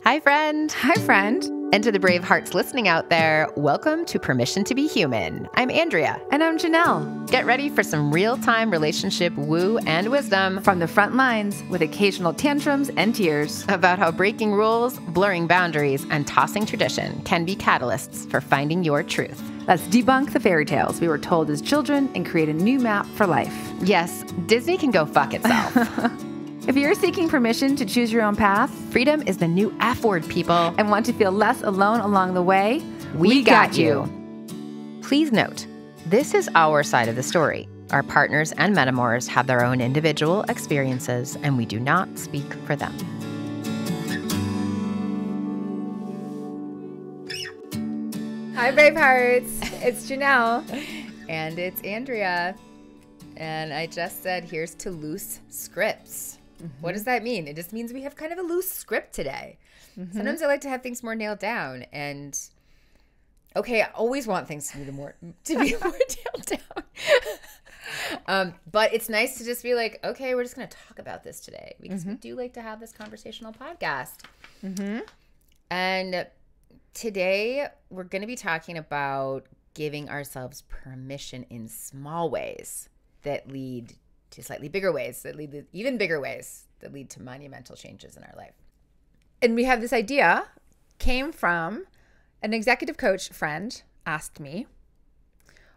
Hi, friend. Hi, friend. And to the brave hearts listening out there, welcome to Permission to be Human. I'm Andrea. And I'm Janelle. Get ready for some real-time relationship woo and wisdom from the front lines with occasional tantrums and tears about how breaking rules, blurring boundaries, and tossing tradition can be catalysts for finding your truth. Let's debunk the fairy tales we were told as children and create a new map for life. Yes, Disney can go fuck itself. If you're seeking permission to choose your own path, freedom is the new F word, people, and want to feel less alone along the way, we got you. Please note, this is our side of the story. Our partners and metamors have their own individual experiences, and we do not speak for them. Hi, brave hearts. It's Janelle. And it's Andrea. And I just said, here's to loose scripts. What does that mean? It just means we have kind of a loose script today. Sometimes I like to have things more nailed down. And, okay, I always want things to be more nailed down. But it's nice to just be like, okay, we're just going to talk about this today. Because we do like to have this conversational podcast. And today we're going to be talking about giving ourselves permission in small ways that lead to slightly bigger ways, that lead to even bigger ways, that lead to monumental changes in our life. And we have this idea, came from an executive coach friend asked me,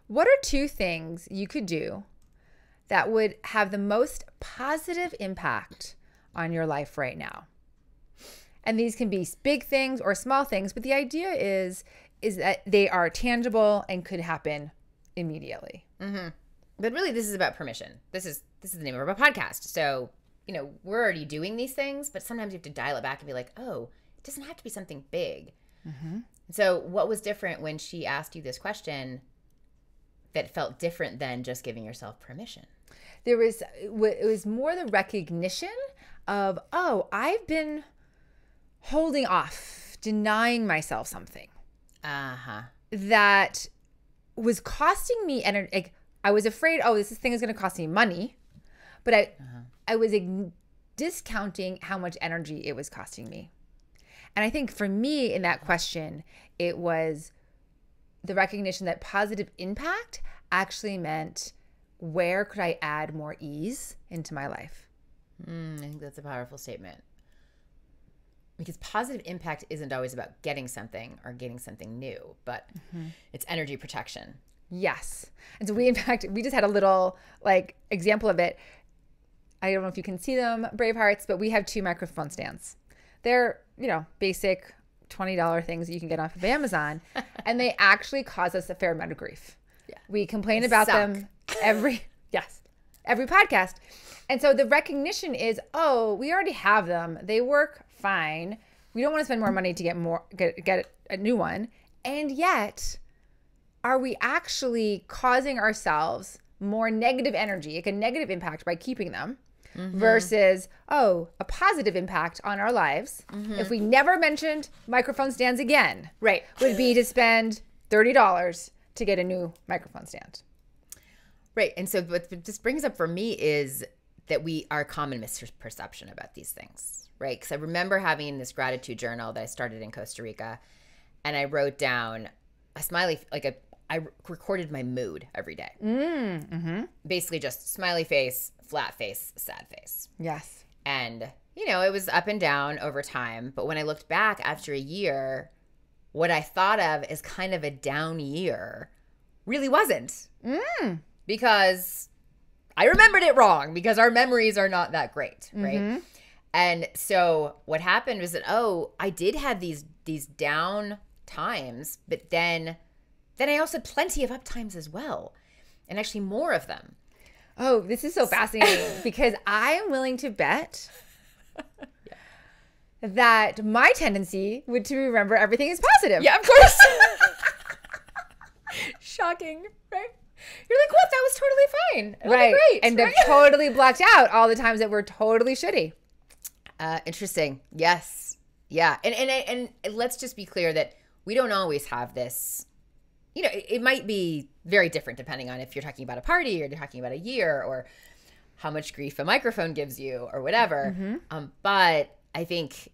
what are two things you could do that would have the most positive impact on your life right now? And these can be big things or small things, but the idea is that they are tangible and could happen immediately. But really, this is about permission. This is the name of our podcast. So, we're already doing these things, but sometimes you have to dial it back and be like, oh, it doesn't have to be something big. So what was different when she asked you this question that felt different than just giving yourself permission? It was more the recognition of, oh, I've been holding off, denying myself something. That was costing me energy. Like, I was afraid, oh, this thing is going to cost me money, but I was discounting how much energy it was costing me. And I think for me in that question, it was the recognition that positive impact actually meant where could I add more ease into my life? I think that's a powerful statement. Because positive impact isn't always about getting something or getting something new, but it's energy protection. Yes. And so we just had a little example of it. I don't know if you can see them, brave hearts, but we have 2 microphone stands. They're, basic $20 things that you can get off of Amazon. And they actually cause us a fair amount of grief. Yeah. We complain about them every podcast. And so the recognition is, oh, we already have them. They work fine. We don't want to spend more money to get a new one. And yet, are we actually causing ourselves more negative energy, like a negative impact by keeping them versus, a positive impact on our lives? If we never mentioned microphone stands again, right, would be to spend $30 to get a new microphone stand. Right. And so what this brings up for me is that our common misperception about these things, right? Because I remember having this gratitude journal that I started in Costa Rica, and I wrote down a smiley, I recorded my mood every day. Basically just smiley face, flat face, sad face. Yes. And, it was up and down over time. But when I looked back after a year, what I thought of as kind of a down year really wasn't. Because I remembered it wrong, because our memories are not that great, right? And so what happened was that, I did have these down times, but then I also had plenty of up times as well, and actually more of them. Oh, this is so fascinating because I am willing to bet that my tendency would to remember everything is positive. Yeah, of course. Shocking, right? You're like, what? That was totally fine. Right. Great. And I've totally blocked out all the times that were totally shitty. Interesting. Yes. Yeah. And let's just be clear that we don't always have this. It might be very different depending on if you're talking about a party or you're talking about a year or how much grief a microphone gives you or whatever. But I think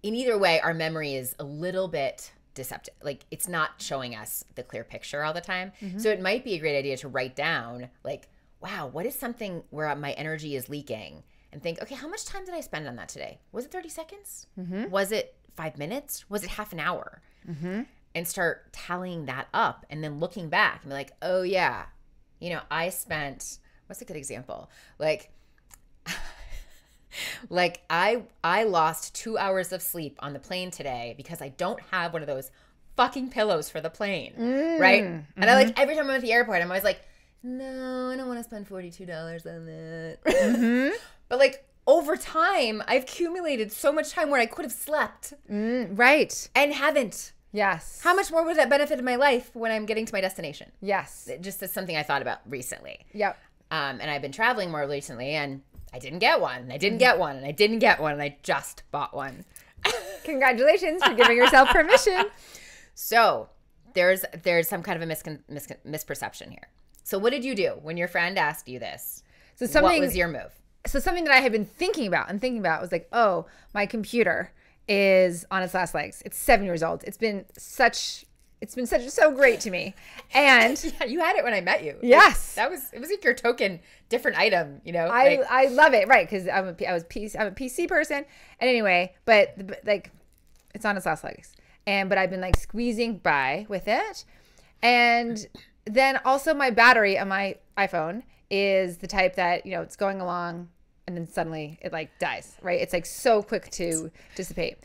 in either way, our memory is a little bit deceptive. Like, it's not showing us the clear picture all the time. So it might be a great idea to write down, like, wow, what is something where my energy is leaking? And think, okay, how much time did I spend on that today? Was it 30 seconds? Was it 5 minutes? Was it half an hour? And start tallying that up and then looking back and be like, oh, yeah, you know, I spent, what's a good example? Like I lost 2 hours of sleep on the plane today because I don't have one of those fucking pillows for the plane, right? And I like, every time I'm at the airport, I'm always like, no, I don't want to spend $42 on that. But like, over time, I've accumulated so much time where I could have slept. Right. And haven't. Yes. How much more would that benefit my life when I'm getting to my destination? Yes. It just is something I thought about recently. Yep. And I've been traveling more recently, and I didn't get one, and I didn't get one, and I didn't get one, and I just bought one. Congratulations for giving yourself permission. So there's some kind of a misperception here. So what did you do when your friend asked you this? So something, what was your move? So something that I had been thinking about was like, oh, my computer is on its last legs. It's 7 years old. It's been so great to me. And yeah, you had it when I met you. Yes. It was like your token different item, you know? I love it. Right. Cause I'm a PC person. And anyway, but like it's on its last legs. But I've been like squeezing by with it. And then also my battery on my iPhone is the type that, you know, it's going along and then suddenly it like dies, right? It's like so quick to dissipate.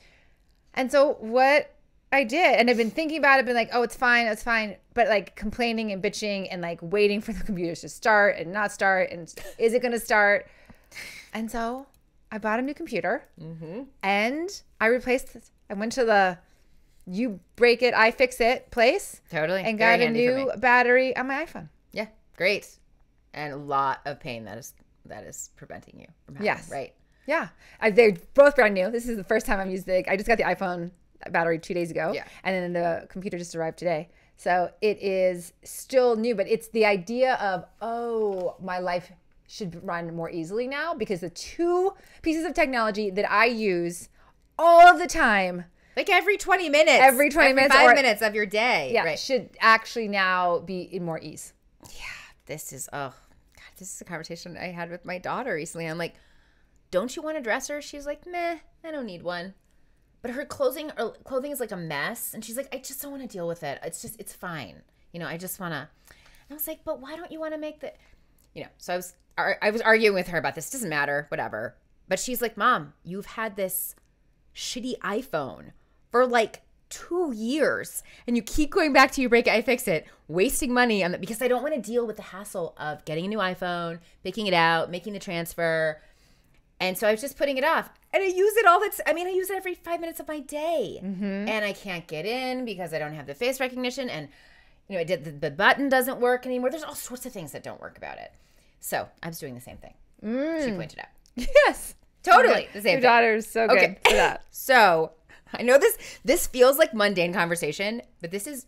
And so what I did, and I've been thinking about it, been like, oh, it's fine. But like complaining and bitching and like waiting for the computers to start and not start. And is it going to start? And so I bought a new computer and I replaced it. I went to the you break it, I fix it place. Totally. And got a new battery on my iPhone. Yeah. Great. And a lot of pain that is preventing you from having. Yes. Right. Yeah. They're both brand new. This is the first time I'm using it. I just got the iPhone battery 2 days ago. Yeah. And then the computer just arrived today. So it is still new, but it's the idea of, oh, my life should run more easily now because the two pieces of technology that I use all of the time, like every 20 minutes. Every 5 minutes of your day. Yeah. Right. Should actually now be in more ease. Yeah. This is a conversation I had with my daughter recently. I'm like, don't you want a dresser? She's like, meh, I don't need one. But her clothing is like a mess. And she's like, I just don't want to deal with it. It's fine. You know, I just want to. And I was like, but why don't you want to make the, you know, so I was arguing with her about this. Doesn't matter, whatever. But she's like, Mom, you've had this shitty iPhone for like 2 years. And you keep going back to you break it, I fix it, wasting money on it because I don't want to deal with the hassle of getting a new iPhone, picking it out, making the transfer. And so I was just putting it off. And I use it I use it every 5 minutes of my day. And I can't get in because I don't have the face recognition. And, you know, the button doesn't work anymore. There's all sorts of things that don't work about it. So I was doing the same thing. She pointed out. Yes. Totally the same thing. Your daughter is so good for that. So I know this feels like mundane conversation, but this is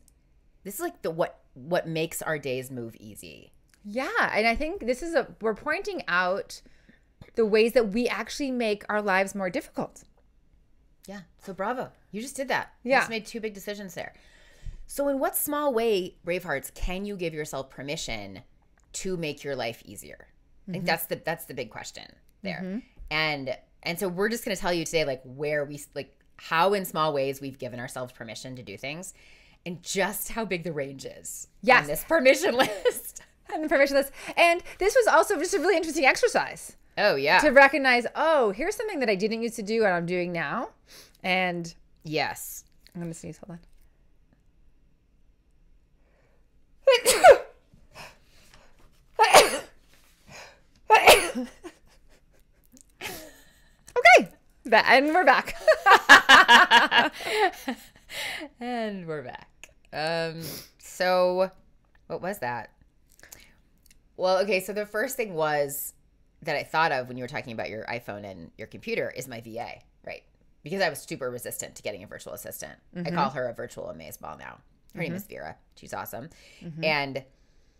like what makes our days move easy. Yeah. And I think we're pointing out the ways that we actually make our lives more difficult. Yeah. So bravo. You just did that. Yeah. You just made 2 big decisions there. So in what small way, Bravehearts, can you give yourself permission to make your life easier? I think that's the big question there. And so we're just going to tell you today, like, where we, like, how in small ways we've given ourselves permission to do things and just how big the range is on this permission list. And the permission list. And this was also just a really interesting exercise. Oh, yeah. To recognize, oh, here's something that I didn't used to do and I'm doing now. And yes. I'm going to sneeze. Hold on. Okay. And we're back. And we're back. So what was that? Well, okay. So the first thing that I thought of when you were talking about your iPhone and your computer is my VA, right? Because I was super resistant to getting a virtual assistant. I call her a virtual amazeball now. Her name is Vera. She's awesome. And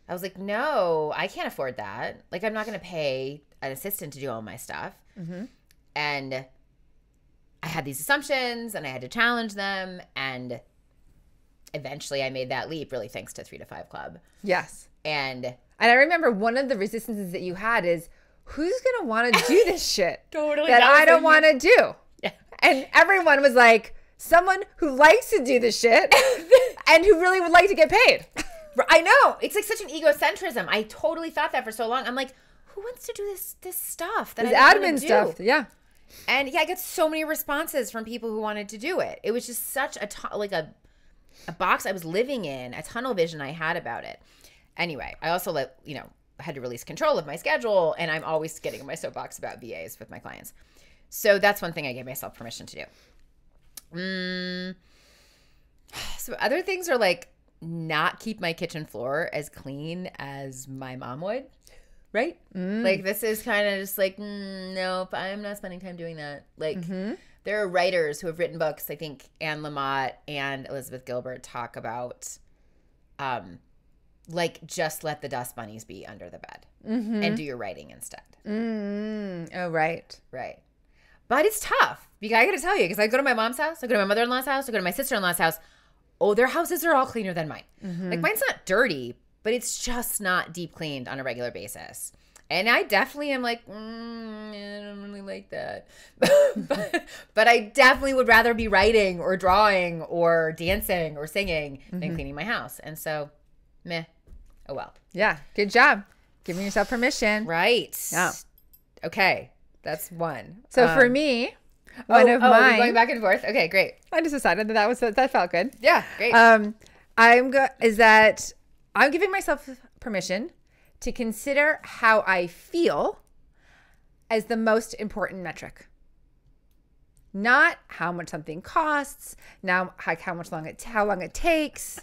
I was like, no, I can't afford that. Like, I'm not going to pay an assistant to do all my stuff. And I had these assumptions and I had to challenge them. And eventually I made that leap, really thanks to 3 to 5 Club. Yes. And I remember one of the resistances that you had is, who's going to want to do this shit Totally. that I don't want to do? Yeah. And everyone was like, someone who likes to do this shit and who really would like to get paid. I know. It's like such an egocentrism. I totally thought that for so long. I'm like, who wants to do this stuff? This admin stuff. Yeah. And yeah, I get so many responses from people who wanted to do it. It was just such a box I was living in, a tunnel vision I had about it. Anyway, I also had to release control of my schedule, and I'm always getting in my soapbox about VAs with my clients. So that's one thing I gave myself permission to do. So other things are like not keep my kitchen floor as clean as my mom would. Right? Like, this is kind of just like, nope, I'm not spending time doing that. Like, there are writers who have written books, I think Anne Lamott and Elizabeth Gilbert talk about, like, just let the dust bunnies be under the bed and do your writing instead. Oh, right. Right. But it's tough. I got to tell you, because I go to my mom's house, I go to my mother-in-law's house, I go to my sister-in-law's house. Oh, their houses are all cleaner than mine. Like, mine's not dirty, but it's just not deep cleaned on a regular basis. And I definitely am like, I don't really like that. but I definitely would rather be writing or drawing or dancing or singing than cleaning my house. And so, meh. Oh, well. Yeah. Good job. Giving yourself permission. Right. Yeah. Okay. That's one. So for me, one of mine. We're going back and forth. Okay, great. I just decided that felt good. Yeah, great. I'm giving myself permission to consider how I feel as the most important metric. Not how much something costs, now how long it takes.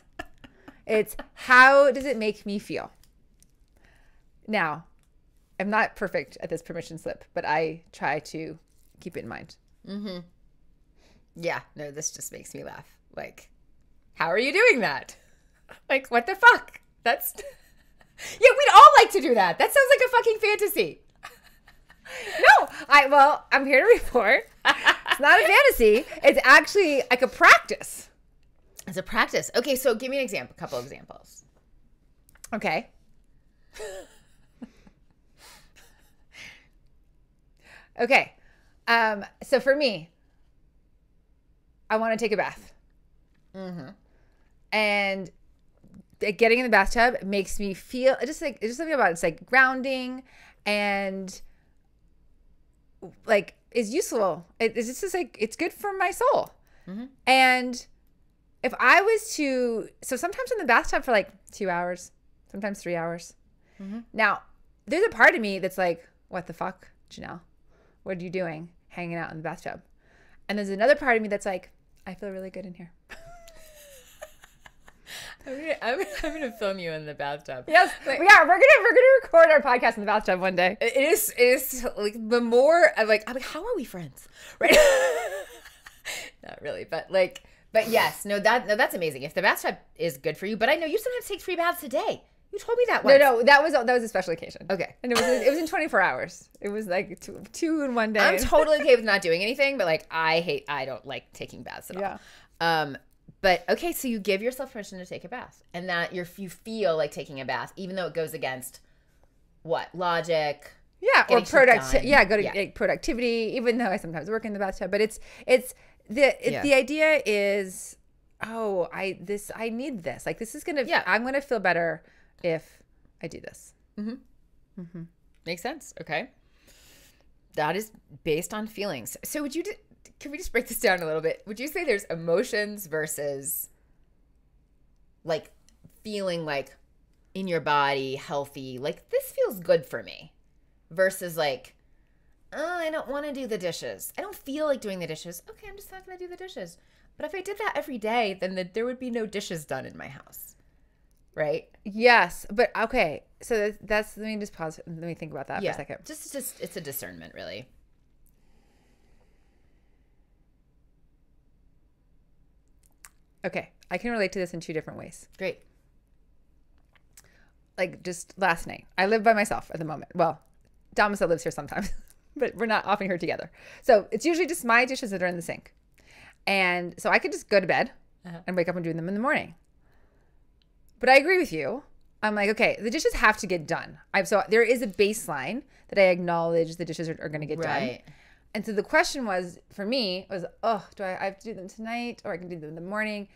It's how does it make me feel? Now, I'm not perfect at this permission slip, but I try to keep it in mind. Yeah, no, this just makes me laugh. Like, how are you doing that? Like, what the fuck? That's... Yeah, we'd all like to do that. That sounds like a fucking fantasy. No, I'm here to report. It's not a fantasy. It's actually like a practice. It's a practice. Okay, so give me an example, a couple of examples. Okay. Okay. So for me, I want to take a bath. And getting in the bathtub makes me feel it's just something about it. It's like grounding and like is useful. It's just like it's good for my soul. And if I was to, so sometimes in the bathtub for like 2 hours, sometimes 3 hours. Now, there's a part of me that's like, what the fuck, Janelle? What are you doing hanging out in the bathtub? And there's another part of me that's like, I feel really good in here. I'm gonna film you in the bathtub. Yes, we're gonna record our podcast in the bathtub one day. It is like the more I'm like, how are we friends? Right? Not really, but yes, that's amazing. If the bathtub is good for you, but I know you sometimes take 3 baths a day. You told me that once. No, that was a special occasion. Okay, and it was in 24 hours. It was like two in one day. I'm totally okay with not doing anything, but like I don't like taking baths at all. Yeah. But okay, so you give yourself permission to take a bath, and that you feel like taking a bath, even though it goes against what logic. Yeah, or productivity. Even though I sometimes work in the bathtub, but the idea is, I need this. Like this is gonna. Yeah. I'm gonna feel better if I do this. Makes sense. Okay. That is based on feelings. So can we just break this down a little bit? Would you say there's emotions versus like feeling like in your body, healthy, like this feels good for me versus like, oh, I don't want to do the dishes. I don't feel like doing the dishes. Okay, I'm just not going to do the dishes. But if I did that every day, then there would be no dishes done in my house. Right? Yes. But okay. So that's let me just pause. Let me think about that for a second. Just it's a discernment, really. Okay. I can relate to this in 2 different ways. Great. Like just last night. I live by myself at the moment. Well, Domicile lives here sometimes. but we're not often here together. So it's usually just my dishes that are in the sink. And so I could just go to bed and wake up and do them in the morning. But I agree with you. I'm like, okay, the dishes have to get done. So there is a baseline that I acknowledge the dishes are going to get done. And so the question was, for me, was, do I have to do them tonight or I can do them in the morning?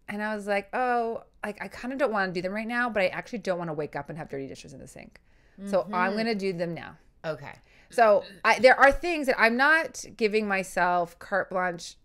And I was like, I kind of don't want to do them right now, but I actually don't want to wake up and have dirty dishes in the sink. So I'm going to do them now. Okay. So there are things that I'm not giving myself carte blanche.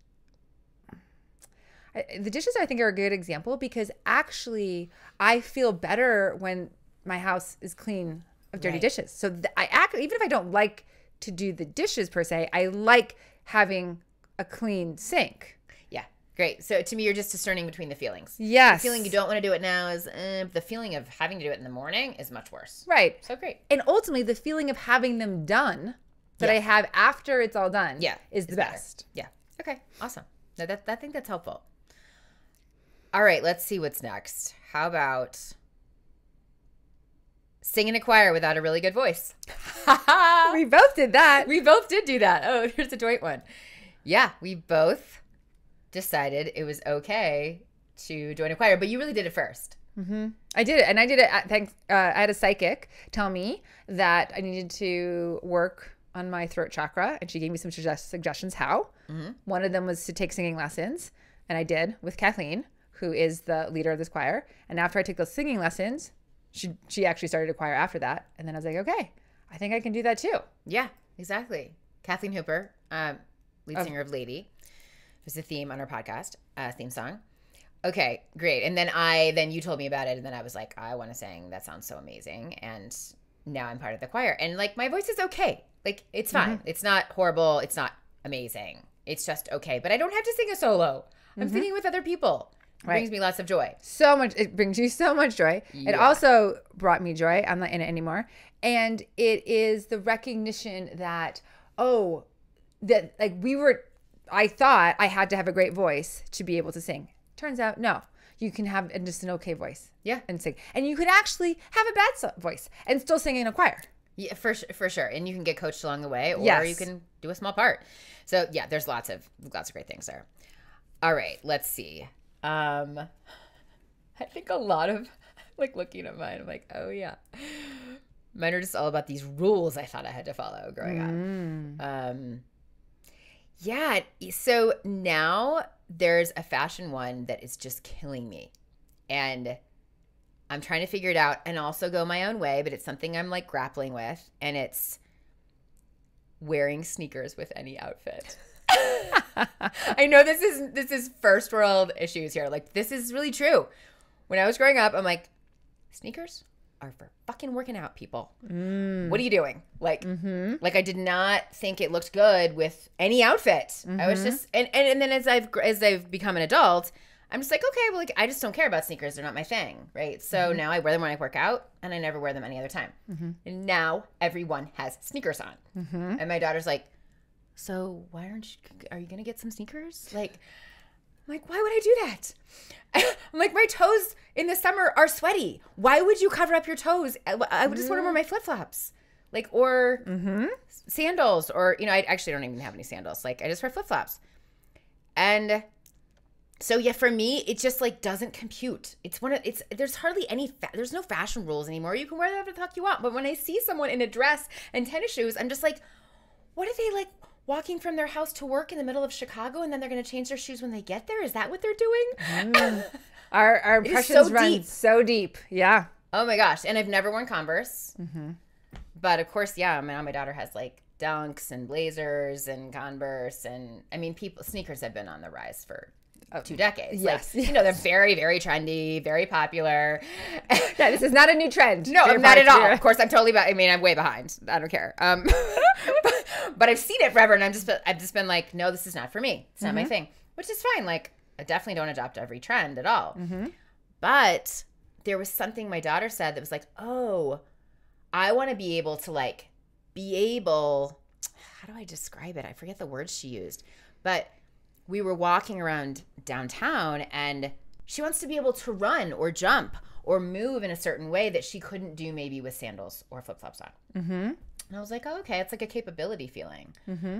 The dishes, I think, are a good example because actually I feel better when my house is clean of dirty dishes. So even if I don't like to do the dishes per se, I like having a clean sink. Yeah. Great. So to me, you're just discerning between the feelings. Yes. The feeling you don't want to do it now is the feeling of having to do it in the morning is much worse. Right. So great. And ultimately, the feeling of having them done that I have after it's all done is the best. Yeah. Okay. Awesome. No, I think that's helpful. All right. Let's see what's next. How about sing in a choir without a really good voice? We both did that. We both did do that. Oh, here's a Dwight one. Yeah. We both decided it was okay to join a choir, but you really did it first. Mm-hmm. I did it, and I did it. I had a psychic tell me that I needed to work on my throat chakra, and she gave me some suggestions how. Mm-hmm. One of them was to take singing lessons, and I did with Kathleen, who is the leader of this choir. And after I took those singing lessons, she actually started a choir after that, and then I was like, okay, I think I can do that too. Yeah, exactly. Kathleen Hooper, lead singer of Lady. Was the theme on our podcast, theme song. Okay, great. And then you told me about it, and then I was like, I want to sing. That sounds so amazing. And now I'm part of the choir. And like my voice is okay. Like it's fine. Mm-hmm. It's not horrible. It's not amazing. It's just okay. But I don't have to sing a solo. I'm singing with other people. It brings me lots of joy. So much. It brings you so much joy. Yeah. It also brought me joy. I'm not in it anymore. And it is the recognition that, I thought I had to have a great voice to be able to sing. Turns out, no. You can have just an okay voice. Yeah. And sing. And you could actually have a bad voice and still sing in a choir. Yeah, for sure. And you can get coached along the way, or you can do a small part. So yeah, there's lots of great things there. All right, let's see. I think a lot of like looking at mine, I'm like, oh yeah. Mine are just all about these rules I thought I had to follow growing up. Yeah. So now there's a fashion one that is just killing me. And I'm trying to figure it out and also go my own way, but it's something I'm like grappling with. And it's wearing sneakers with any outfit. I know this is first world issues here. Like this is really true. When I was growing up, I'm like, sneakers are for fucking working out, people. What are you doing? Like, like I did not think it looked good with any outfit. I was just, and then as I've become an adult, I'm just like, okay, well, like I just don't care about sneakers. They're not my thing, right? So now I wear them when I work out, and I never wear them any other time. And now everyone has sneakers on, and my daughter's like, so are you gonna get some sneakers? Like, I'm like, why would I do that? I'm like, my toes in the summer are sweaty. Why would you cover up your toes? I would just want to wear my flip-flops. Like, or sandals, or, I actually don't even have any sandals. Like, I just wear flip-flops. And so, yeah, for me, it just, like, doesn't compute. There's hardly there's no fashion rules anymore. You can wear whatever the fuck you want. But when I see someone in a dress and tennis shoes, I'm just like, what are they, like, walking from their house to work in the middle of Chicago, and then they're going to change their shoes when they get there? Is that what they're doing? Our impressions run so deep. Yeah. Oh my gosh. And I've never worn Converse. But of course, yeah, my daughter has like Dunks and Blazers and Converse. And I mean, sneakers have been on the rise for 2 decades. Yes. Like, they're very, very trendy, very popular. Yeah, this is not a new trend. No, not at all. Of course, I'm totally I'm way behind. I don't care. But I've seen it forever, and I've just been like, no, this is not for me. It's not my thing, which is fine. Like, I definitely don't adopt every trend at all. But there was something my daughter said that was like, oh, I want to be able to how do I describe it? I forget the words she used, but we were walking around downtown, and she wants to be able to run or jump or move in a certain way that she couldn't do maybe with sandals or flip-flops on. And I was like, oh, okay, it's like a capability feeling,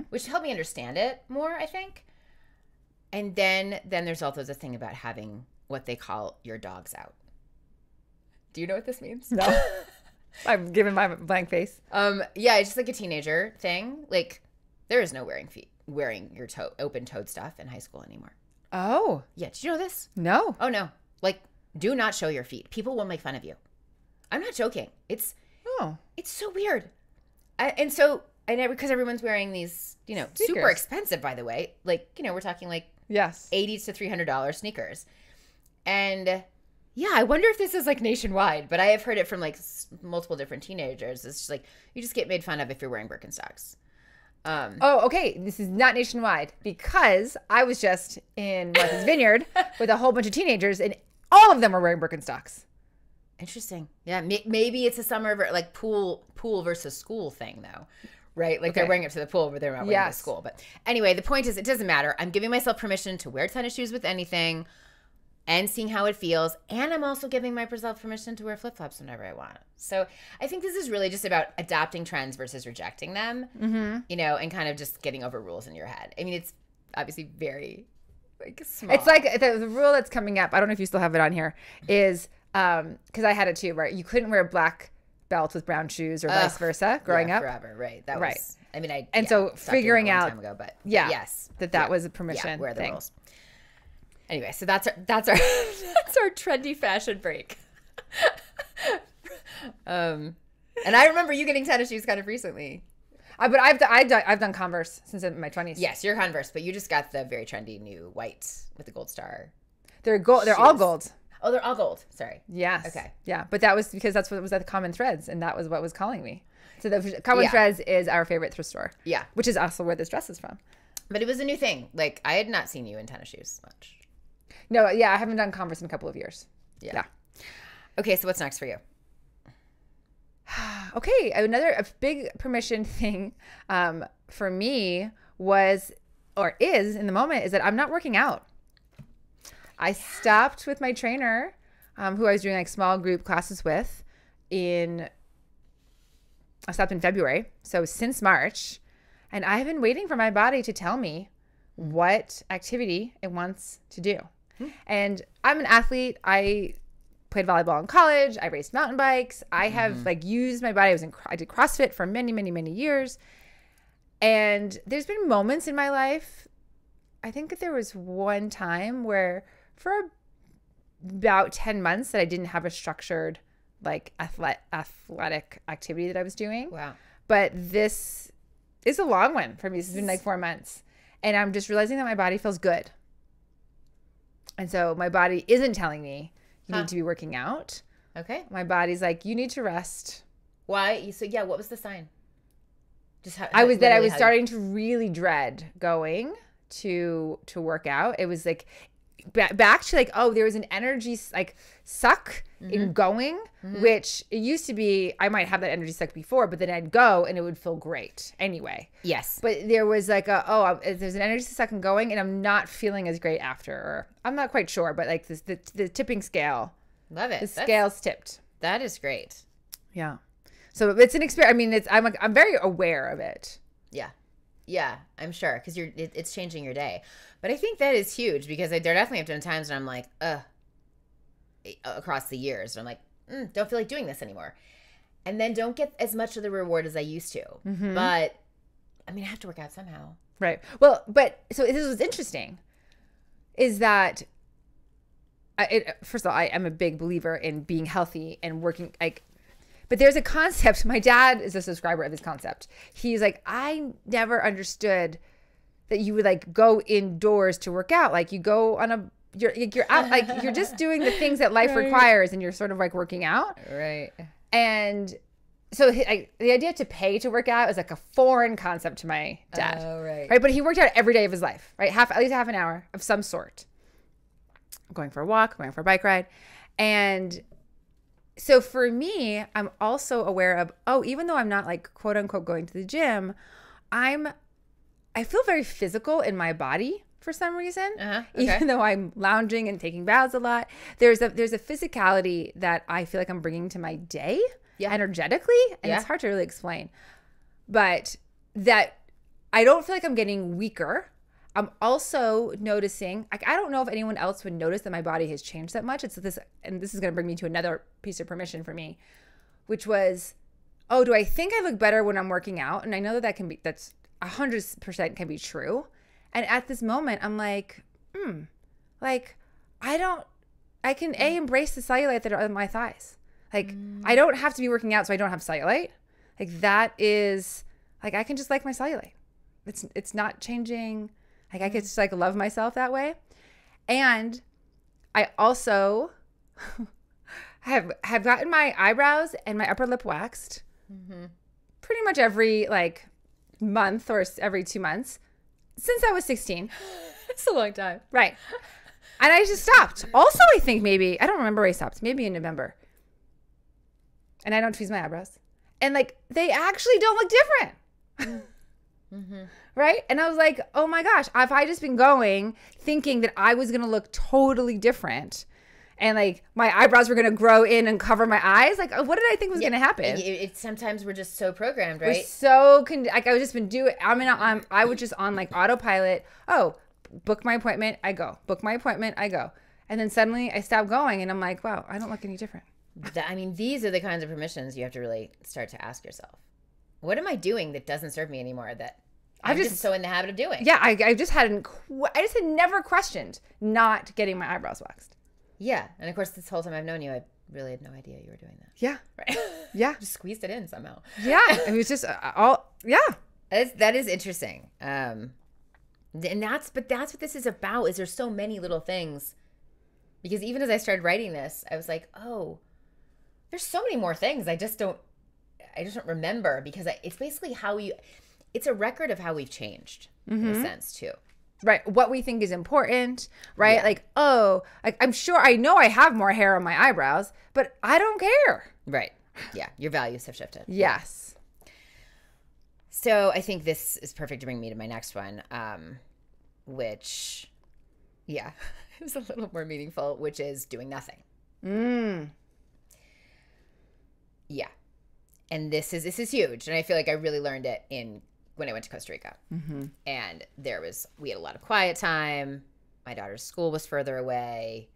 which helped me understand it more, I think. And then there's also the thing about having what they call your dogs out. Do you know what this means? No. I'm giving my blank face. Yeah, it's just like a teenager thing. Like, there is no wearing your open-toed stuff in high school anymore. Oh. Yeah, did you know this? No. Oh, no. Like, do not show your feet. People will make fun of you. I'm not joking. It's so weird. Because everyone's wearing these, Sneakers. super expensive, by the way. Like, we're talking like yes, $80 to $300 sneakers. And yeah, I wonder if this is like nationwide, but I have heard it from like multiple different teenagers. It's just like, you just get made fun of if you're wearing Birkenstocks. Okay. This is not nationwide because I was just in Martha's Vineyard with a whole bunch of teenagers and all of them were wearing Birkenstocks. Interesting. Yeah, maybe it's a summer like pool versus school thing though, right? Like they're wearing it to the pool, but they're not wearing it to school. But anyway, the point is, it doesn't matter. I'm giving myself permission to wear tennis shoes with anything, and seeing how it feels, and I'm also giving myself permission to wear flip flops whenever I want. So I think this is really just about adopting trends versus rejecting them, and kind of just getting over rules in your head. I mean, it's obviously very like small. It's like the rule that's coming up. I don't know if you still have it on here. Is because I had it too, right? You couldn't wear a black belt with brown shoes or vice versa growing up. Forever, right? That right. was. I mean, so figuring out time ago, but yes, that was a permission wear the thing. rules. Anyway, so that's our that's our trendy fashion break. And I remember you getting tennis shoes kind of recently. But I've done Converse since in my 20s. Yes, you're Converse, but you just got the very trendy new white with the gold star. They're gold. They're all gold. Oh, they're all gold. Sorry. Yes. Okay. Yeah, but that was because that's what was at the Common Threads, and that was what was calling me. So the Common Threads is our favorite thrift store. Yeah. Which is also where this dress is from. But it was a new thing. Like, I had not seen you in tennis shoes much. No, yeah, I haven't done Converse in a couple of years. Yeah. Okay, so what's next for you? Okay, a big permission thing for me was, or is in the moment, is that I'm not working out. I stopped with my trainer, who I was doing like small group classes with I stopped in February. So since March, and I've been waiting for my body to tell me what activity it wants to do. And I'm an athlete. I played volleyball in college. I raced mountain bikes. I have like used my body. I did CrossFit for many, many, many years. And there's been moments in my life. I think that there was one time where for about 10 months that I didn't have a structured like athletic activity that I was doing. Wow. But this is a long one for me. This has been like 4 months. And I'm just realizing that my body feels good. And so my body isn't telling me you need to be working out. Okay. My body's like, you need to rest. Why? So yeah, what was the sign? Just I was starting to really dread going to work out. It was like back to like, oh, there was an energy like suck in going, which it used to be, I might have that energy suck before, but then I'd go and it would feel great anyway. Yes. But there was like there's an energy suck in going and I'm not feeling as great after, or I'm not quite sure, but like the tipping scale. Love it. The scale's tipped. That is great. Yeah. So it's an experience. I mean, I'm very aware of it. Yeah. Yeah, I'm sure, because it's changing your day. But I think that is huge, because there definitely have been times when I'm like, across the years, and I'm like, don't feel like doing this anymore. And then don't get as much of the reward as I used to. But, I mean, I have to work out somehow. Right. Well, but, so this was interesting, is that, first of all, I am a big believer in being healthy and working, like, but there's a concept. My dad is a subscriber of this concept. He's like, I never understood that you would like go indoors to work out. Like you go on you're out, like you're just doing the things that life requires, and you're sort of like working out. Right. And so the idea to pay to work out is like a foreign concept to my dad. Oh, right. Right. But he worked out every day of his life, right? At least half an hour of some sort. Going for a walk, going for a bike ride. And so for me, I'm also aware of, even though I'm not like quote unquote going to the gym, I feel very physical in my body for some reason. Okay. Even though I'm lounging and taking baths a lot, there's a physicality that I feel like I'm bringing to my day energetically, and it's hard to really explain. but that I don't feel like I'm getting weaker. I'm also noticing, like, I don't know if anyone else would notice that my body has changed that much. It's this, and this is going to bring me to another piece of permission for me, which was, oh, do I think I look better when I'm working out? And I know that that's 100% can be true. And at this moment, I'm like, like, I can embrace the cellulite that are on my thighs. Like, I don't have to be working out so I don't have cellulite. Like, that is, like, I can just like my cellulite. It's not changing. Like, I could just, like, love myself that way. And I also have gotten my eyebrows and my upper lip waxed pretty much every, like, month or every 2 months since I was 16. It's a long time. Right. And I just stopped. Also, I think maybe, I don't remember where I stopped. Maybe in November. And I don't tweeze my eyebrows. And, like, they actually don't look different. Right? And I was like, oh my gosh, if I just been going thinking that I was going to look totally different and, like, my eyebrows were going to grow in and cover my eyes, like, what did I think was going to happen? Sometimes we're just so programmed, right? We're so, like, I was just been doing, I was just on, like, autopilot. Oh, book my appointment, I go. Book my appointment, I go. And then suddenly I stopped going and I'm like, wow, I don't look any different. I mean, these are the kinds of permissions you have to really start to ask yourself. What am I doing that doesn't serve me anymore that I'm just so in the habit of doing? Yeah, I just had never questioned not getting my eyebrows waxed. Yeah. And of course, this whole time I've known you, I really had no idea you were doing that. Yeah. Right. Yeah. Just squeezed it in somehow. Yeah. It was just yeah. That is interesting. And that's what this is about, is there's so many little things. Because even as I started writing this, I was like, oh, there's so many more things. I just don't remember, because it's basically it's a record of how we've changed in a sense too. Right. What we think is important, right? Yeah. Like, oh, I'm sure I know I have more hair on my eyebrows, but I don't care. Right. Yeah. Your values have shifted. Yes. So I think this is perfect to bring me to my next one, which, yeah, is a little more meaningful, which is doing nothing. Yeah. And this is huge. And I feel like I really learned it when I went to Costa Rica. And we had a lot of quiet time. My daughter's school was further away.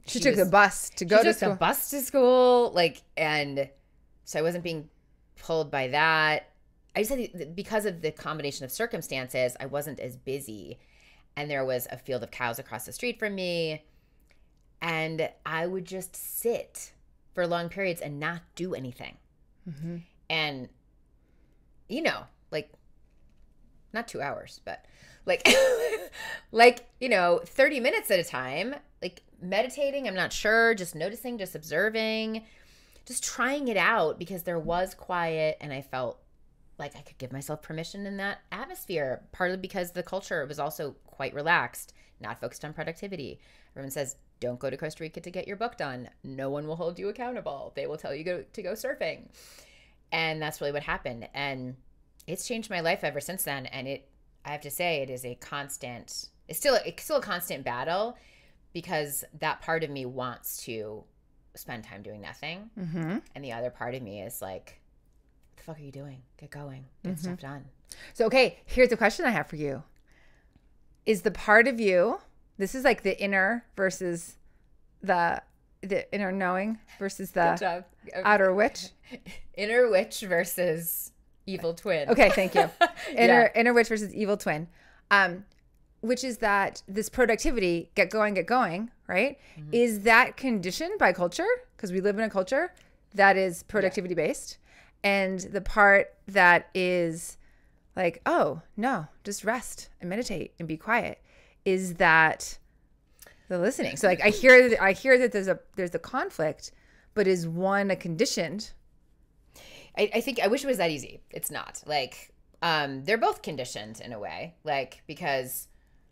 She took the bus to go to school. The bus to school. Like, and so I wasn't being pulled by that. I just had, because of the combination of circumstances, I wasn't as busy. And there was a field of cows across the street from me. And I would just sit for long periods and not do anything. And, like, not 2 hours, but like, 30 minutes at a time, like meditating, I'm not sure, just noticing, just observing, just trying it out, because there was quiet and I felt like I could give myself permission in that atmosphere, partly because the culture was also quite relaxed, not focused on productivity. Everyone says, don't go to Costa Rica to get your book done. No one will hold you accountable. They will tell you to go surfing. And that's really what happened. And it's changed my life ever since then. And I have to say, it is it's still a constant battle, because that part of me wants to spend time doing nothing. And the other part of me is like, what the fuck are you doing? Get going. Get stuff done. So, okay, here's the question I have for you. Is the part of you, this is like the inner versus the inner knowing versus the outer witch? Inner witch versus evil twin. Okay, thank you. Inner witch versus evil twin. Which is that this productivity, get going, right? Is that conditioned by culture? Because we live in a culture that is productivity based. And the part that is like, oh, no, just rest and meditate and be quiet, is that the listening. So, like, I hear that there's a conflict, but is one a conditioned? I think, I wish it was that easy. It's not. Like, they're both conditioned in a way, like, because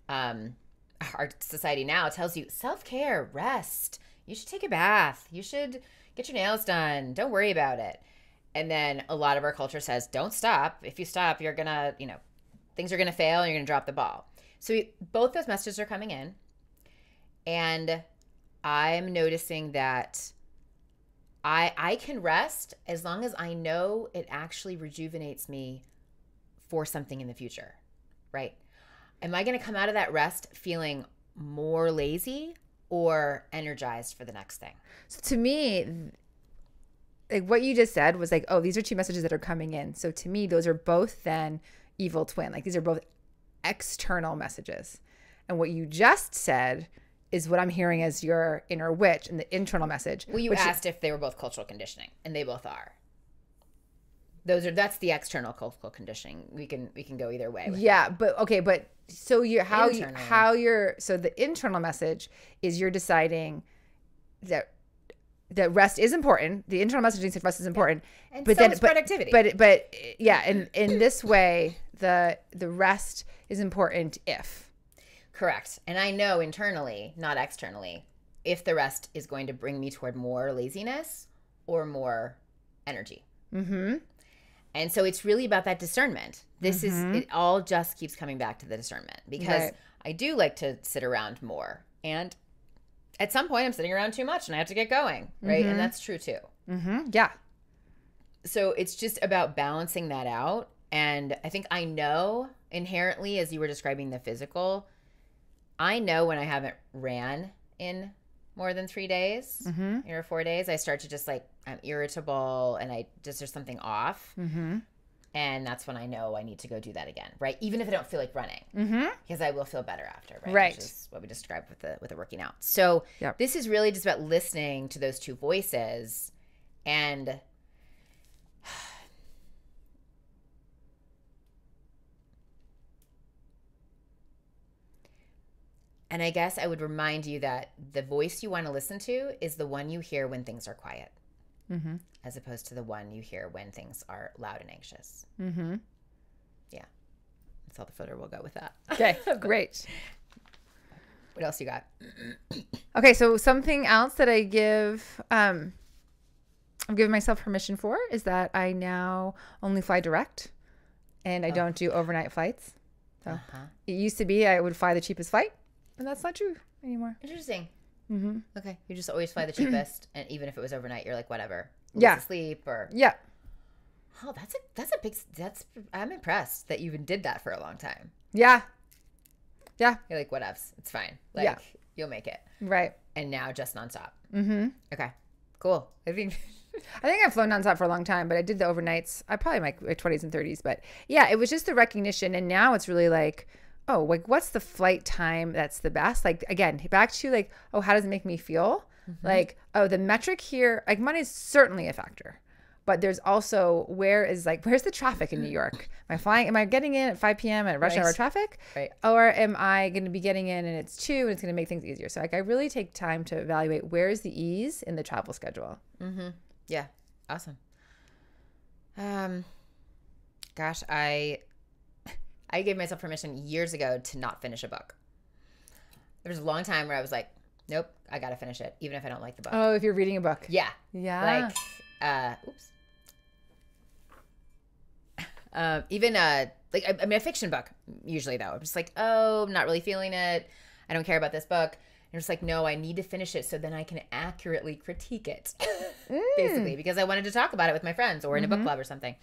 our society now tells you self-care, rest, you should take a bath, you should get your nails done, don't worry about it. And then a lot of our culture says, don't stop. If you stop, you're going to, things are going to fail and you're going to drop the ball. So both those messages are coming in. And I'm noticing that I can rest as long as I know it actually rejuvenates me for something in the future, right? Am I going to come out of that rest feeling more lazy or energized for the next thing? So to me, like what you just said was like, oh, these are two messages that are coming in. So to me, those are both then evil twin. Like these are both external messages. And what you just said is what I'm hearing as your inner witch and the internal message. Well, you asked if they were both cultural conditioning, and they both are. That's the external cultural conditioning. We can go either way. Yeah, but okay, but so so the internal message is you're deciding that rest is important. The internal messaging says rest is important, and but so is productivity. But yeah, and in this way, the rest is important if. Correct. And I know internally, not externally, if the rest is going to bring me toward more laziness or more energy. Mm-hmm. And so it's really about that discernment. This is, it all just keeps coming back to the discernment, because I do like to sit around more. And at some point I'm sitting around too much and I have to get going, right? And that's true too. Mm-hmm. Yeah. So it's just about balancing that out. And I think I know inherently, as you were describing the physical, I know when I haven't ran in more than 3 days or 4 days, I start to just like, I'm irritable and there's something off. Mm-hmm. And that's when I know I need to go do that again, right? Even if I don't feel like running, because I will feel better after, right? Right. Which is what we described with the working out. So this is really just about listening to those two voices and I guess I would remind you that the voice you want to listen to is the one you hear when things are quiet, as opposed to the one you hear when things are loud and anxious. Mm-hmm. Yeah. That's how the footer will go with that. Okay, great. What else you got? Okay, so something else that I'm giving myself permission for is that I now only fly direct, and I don't do overnight flights. So it used to be I would fly the cheapest flight. And that's not true anymore. Interesting. Mm-hmm. Okay. You just always fly the cheapest. And even if it was overnight, you're like, whatever. Sleep or. Yeah. Oh, I'm impressed that you even did that for a long time. Yeah. Yeah. You're like, whatevs. It's fine. Like, you'll make it. Right. And now just nonstop. Mm-hmm. Okay. Cool. I think I've flown nonstop for a long time, but I did the overnights. I probably my 20s and 30s. But yeah, it was just the recognition. And now it's really like, oh, like what's the flight time that's the best? Like, again, back to like, oh, how does it make me feel? Like, oh, the metric here, like money is certainly a factor, but there's also where's the traffic in New York? Am I getting in at 5 p.m. at rush hour traffic? Right. Or am I going to be getting in and it's 2 and it's going to make things easier? So like I really take time to evaluate where's the ease in the travel schedule. Mm-hmm. Yeah. Awesome. Gosh, I gave myself permission years ago to not finish a book. There was a long time where I was like, nope, I got to finish it, even if I don't like the book. Oh, if you're reading a book. Yeah. Yeah. Like, even a fiction book, usually though. I'm just like, oh, I'm not really feeling it. I don't care about this book. And it's like, no, I need to finish it so then I can accurately critique it, basically, because I wanted to talk about it with my friends or in a book club or something.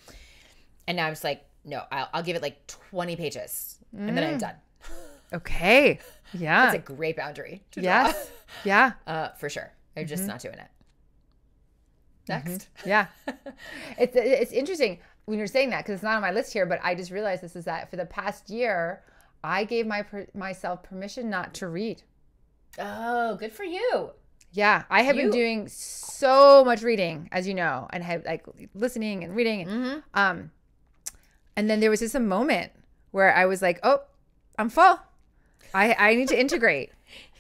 And now I'm just like, no, I'll give it like 20 pages and then I'm done. Okay. Yeah. That's a great boundary to draw. Yeah. For sure. I'm just not doing it. Next. Yeah. It's interesting when you're saying that because it's not on my list here, but I just realized this is that for the past year, I gave myself permission not to read. Oh, good for you. Yeah. I have been doing so much reading, as you know, and have like listening and reading. And, and then there was just a moment where I was like, oh, I'm full. I need to integrate.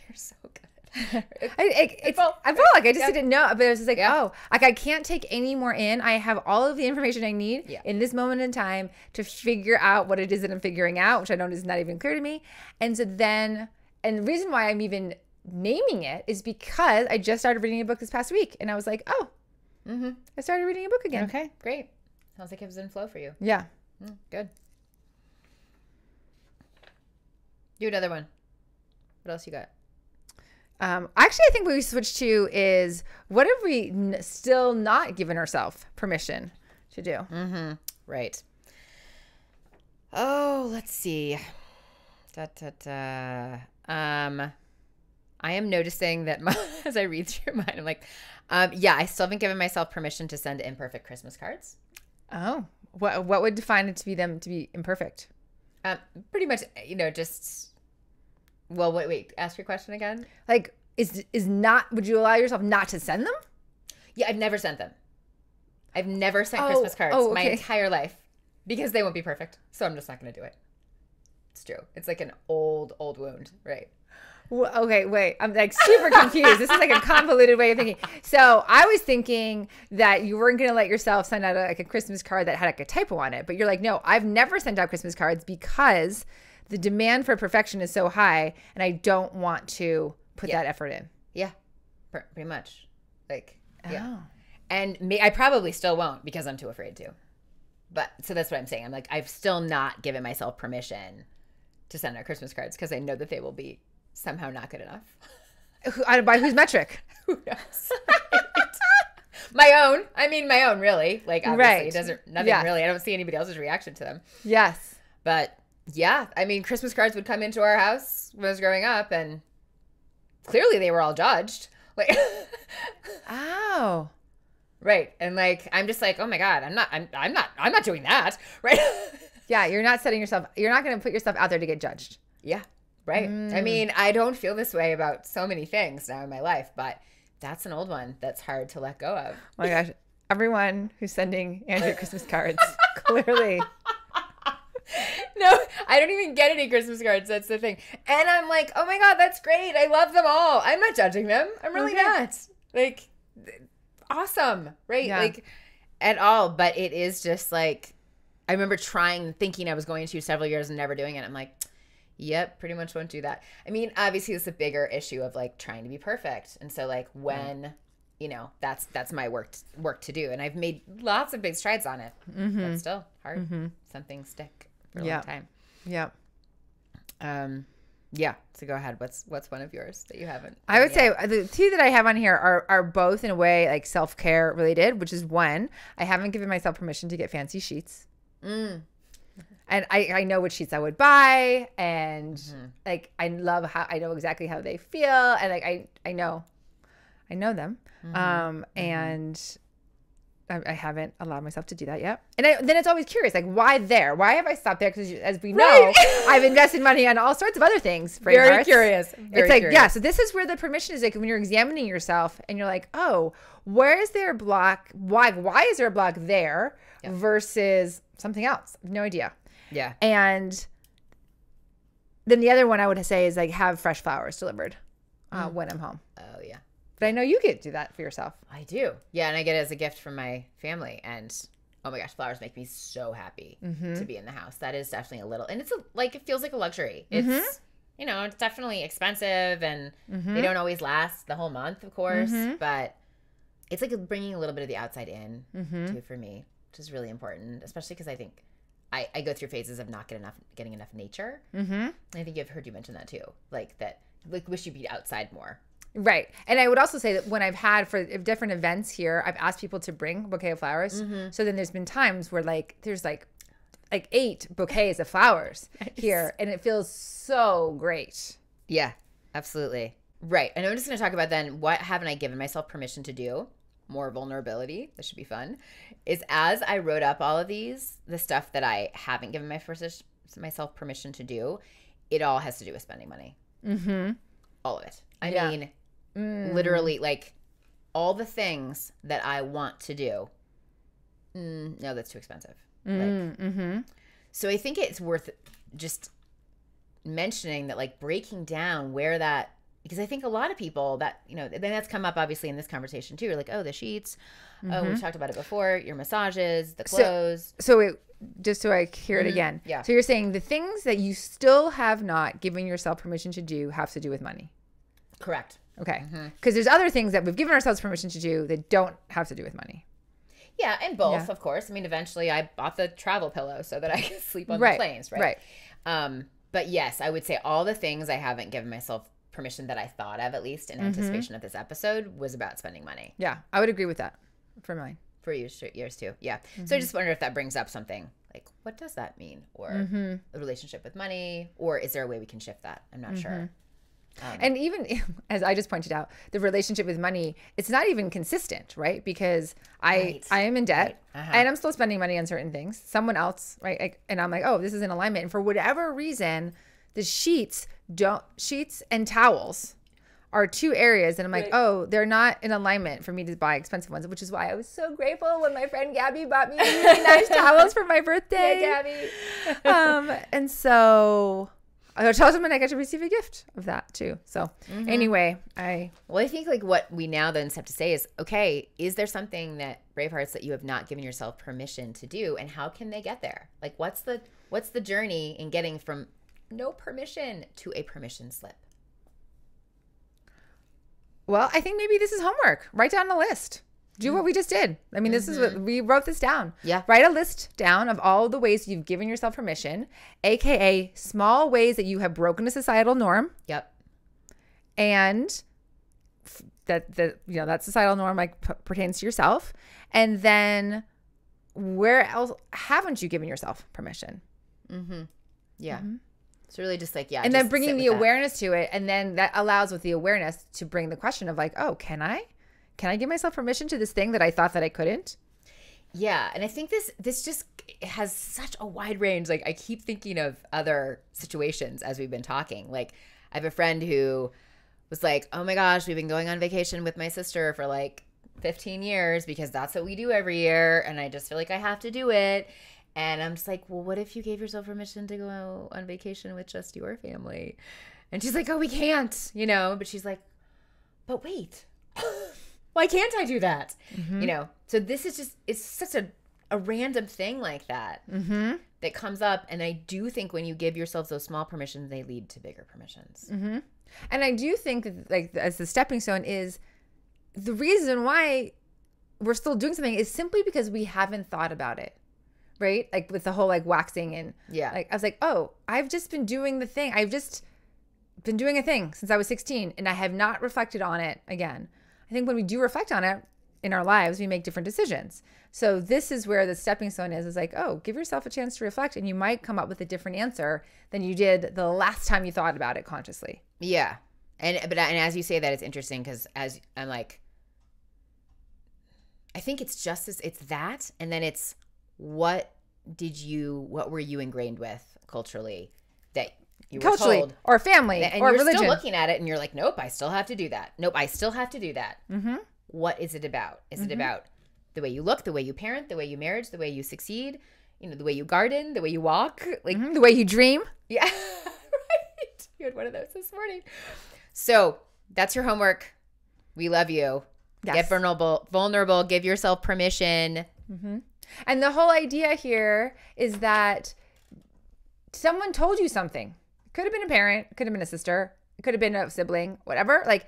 You're so good. I felt like I just didn't know, but it was just like, oh, like I can't take any more in. I have all of the information I need in this moment in time to figure out what it is that I'm figuring out, which I know is not even clear to me. And so then, and the reason why I'm even naming it is because I just started reading a book this past week, and I was like, oh, I started reading a book again. Okay, great. Sounds like it was in flow for you. Yeah. Good. Do another one. What else you got? Actually, I think what we switched to is what have we still not given ourselves permission to do? Mm-hmm. Right. Oh, let's see. I am noticing that as I read through mine, I'm like, yeah, I still haven't given myself permission to send imperfect Christmas cards. Oh, what would define it to be imperfect? Pretty much, just. Well, wait. Ask your question again. Like, would you allow yourself not to send them? Yeah, I've never sent them. I've never sent Christmas cards my entire life because they won't be perfect. So I'm just not going to do it. It's true. It's like an old wound, right? Well, okay, wait. I'm like super confused. This is like a convoluted way of thinking. So I was thinking that you weren't going to let yourself send out a Christmas card that had like a typo on it. But you're like, no, I've never sent out Christmas cards because the demand for perfection is so high and I don't want to put that effort in. Yeah, pretty much. Like, yeah. Oh. And I probably still won't because I'm too afraid to. But so that's what I'm saying. I'm like, I've still not given myself permission to send out Christmas cards because I know that they will be somehow not good enough. By whose metric? Who knows? My own. I mean, my own, really. Like, obviously, it doesn't, nothing really. I don't see anybody else's reaction to them. Yes. But yeah, I mean, Christmas cards would come into our house when I was growing up, and clearly they were all judged. Like, oh, right. And like, I'm just like, oh my God, I'm not doing that. Right. Yeah. You're not going to put yourself out there to get judged. Yeah. Right. I mean, I don't feel this way about so many things now in my life, but that's an old one that's hard to let go of. Oh my gosh. Everyone who's sending Andrea Christmas cards, clearly. No, I don't even get any Christmas cards. That's the thing. And I'm like, oh my God, that's great. I love them all. I'm not judging them. I'm really not. Like, awesome. Right? Yeah. Like, at all. But it is just like, I remember thinking I was going to several years and never doing it. I'm like, yep, pretty much won't do that. I mean, obviously, it's a bigger issue of like trying to be perfect. And so like when, that's my work to do. And I've made lots of big strides on it. Mm-hmm. But still hard. Mm-hmm. Some things stick for a long time. Yeah. Yeah. So go ahead. What's one of yours that you haven't? I would say the two that I have on here are both in a way like self-care related, which is one, I haven't given myself permission to get fancy sheets. And I know what sheets I would buy, and like I know exactly how they feel, and like I know them, and I haven't allowed myself to do that yet. And then it's always curious, like why there? Why have I stopped there? Because as we know, I've invested money on all sorts of other things. Very curious. It's like yeah. So this is where the permission is like when you're examining yourself, and you're like, oh, where is there a block? Why is there a block there versus something else? No idea. Yeah. And then the other one I would say is like have fresh flowers delivered when I'm home. Oh, yeah. But I know you get to do that for yourself. I do. Yeah, and I get it as a gift from my family. And oh my gosh, flowers make me so happy to be in the house. That is definitely a little, and it's it feels like a luxury. It's, it's definitely expensive, and they don't always last the whole month, of course. But it's like bringing a little bit of the outside in too for me, which is really important, especially because I think I go through phases of not getting enough nature. I think I've heard you mention that too. Like wish you'd be outside more. Right. And I would also say that when I've had for different events here, I've asked people to bring a bouquet of flowers. So then there's been times where there's like 8 bouquets of flowers here, and it feels so great. Yeah, absolutely. Right. And I'm just going to talk about then what haven't I given myself permission to do? More vulnerability. This should be fun. Is as I wrote up all of these, the stuff that I haven't given myself permission to do, it all has to do with spending money. All of it. I mean, literally, like all the things that I want to do. No, that's too expensive. So I think it's worth just mentioning that, like breaking down where that. Because I think a lot of people that, then that's come up obviously in this conversation too. You're like, oh, the sheets. Oh, we've talked about it before. Your massages, the clothes. Just so I hear it again. Yeah. So you're saying the things that you still have not given yourself permission to do have to do with money. Correct. Okay. Because there's other things that we've given ourselves permission to do that don't have to do with money. Yeah, and both, of course. I mean, eventually I bought the travel pillow so that I could sleep on the planes, right? But yes, I would say all the things I haven't given myself permission that I thought of, at least in anticipation of this episode, was about spending money. Yeah, I would agree with that for mine. For yours too. Yeah. So I just wonder if that brings up something like, what does that mean? Or a relationship with money? Or is there a way we can shift that? I'm not sure. And even as I just pointed out, the relationship with money, it's not even consistent, right? Because I am in debt and I'm still spending money on certain things. Someone else, right? And I'm like, oh, this is in alignment. And for whatever reason, the sheets and towels are two areas. And I'm like, oh, they're not in alignment for me to buy expensive ones, which is why I was so grateful when my friend Gabby bought me really nice towels for my birthday. Yeah, Gabby. And so I told someone I got to receive a gift of that too. So anyway, I think like what we now then have to say is, okay, is there something that Bravehearts that you have not given yourself permission to do, and how can they get there? Like what's the journey in getting from no permission to a permission slip? Well, I think maybe this is homework. Write down a list. Do what we just did. I mean, this is what we wrote this down. Yeah. Write a list down of all the ways you've given yourself permission, AKA small ways that you have broken a societal norm. Yep. And that societal norm like pertains to yourself. And then where else haven't you given yourself permission? Yeah. So really just like, and then bringing the awareness to it. And then that allows with the awareness to bring the question of like, oh, can I give myself permission to this thing that I thought that I couldn't? Yeah. And I think this just has such a wide range. Like I keep thinking of other situations as we've been talking. Like I have a friend who was like, oh my gosh, we've been going on vacation with my sister for like 15 years because that's what we do every year. And I just feel like I have to do it. And I'm just like, well, what if you gave yourself permission to go on vacation with just your family? And she's like, oh, we can't, but she's like, but wait, why can't I do that? So this is just, it's such a random thing like that that comes up. And I do think when you give yourself those small permissions, they lead to bigger permissions. And I do think that like as the stepping stone is the reason why we're still doing something is simply because we haven't thought about it. Right? Like with the whole like waxing and like I was like, oh, I've just been doing the thing. I've just been doing a thing since I was 16 and I have not reflected on it again. I think when we do reflect on it in our lives, we make different decisions. So this is where the stepping stone is like, oh, give yourself a chance to reflect and you might come up with a different answer than you did the last time you thought about it consciously. Yeah. And as you say that, it's interesting because as I'm like, I think it's it's that, and then it's what were you ingrained with culturally that you were told, or family and or you're religion. still looking at it and you're like, nope, I still have to do that. Nope, I still have to do that. What is it about? Is it about the way you look, the way you parent, the way you marriage, the way you succeed, the way you garden, the way you walk, like the way you dream? Yeah. Right. You had one of those this morning. So that's your homework. We love you. Yes. Get vulnerable, give yourself permission. And the whole idea here is that someone told you something. It could have been a parent, it could have been a sister, it could have been a sibling, whatever. Like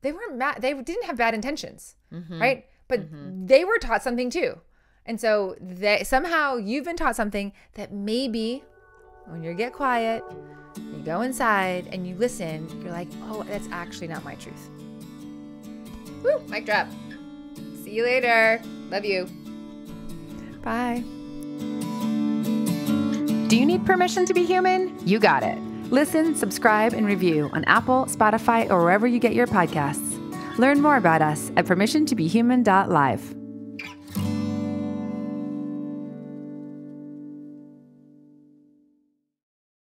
they weren't mad. They didn't have bad intentions, right? But they were taught something too. And so somehow you've been taught something that maybe when you get quiet, you go inside and you listen, you're like, oh, that's actually not my truth. Woo, mic drop. See you later. Love you. Bye. Do you need permission to be human? You got it. Listen, subscribe, and review on Apple, Spotify, or wherever you get your podcasts. Learn more about us at permissiontobehuman.live.